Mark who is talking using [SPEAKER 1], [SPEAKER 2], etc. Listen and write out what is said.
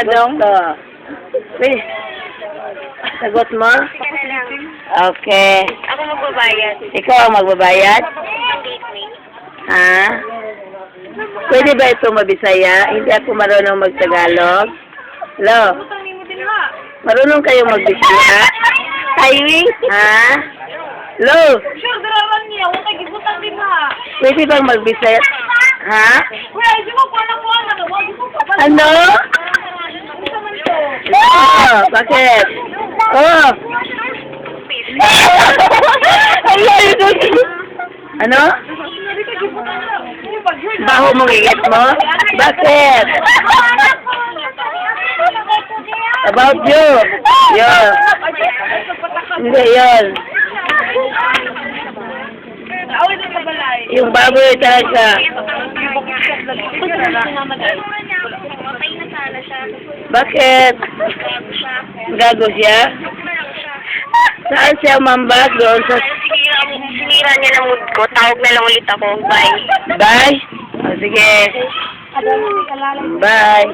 [SPEAKER 1] Dong? Wait. Sagot mo? Okay.
[SPEAKER 2] Ako magbabayad.
[SPEAKER 1] Ikaw ang magbabayad? Ha? Pwede ba ito mabisaya? Hindi ako marunong mag-Tagalog. Hello? Marunong kayo mag-Bisaya? Taiwing? Ha? Hello?
[SPEAKER 2] Sure, dararan niya. Huwag kayo gibutang din ha.
[SPEAKER 1] Pwede bang mag-Bisaya? Ha?
[SPEAKER 2] Kuya, di mo pa nakuha na. Huwag mo pa.
[SPEAKER 1] Ano? Oh, bakit? Oh. Ano? Baho mo gigit mo? Bakit? About you. Yun. Hindi yun. Yung baboy talaga. Bakit? Gago siya? Saan siya mambag doon sa...
[SPEAKER 2] Sinira niya ng mood ko. Tawag na lang ulit ako. Bye.
[SPEAKER 1] Bye? Oh, sige. Bye.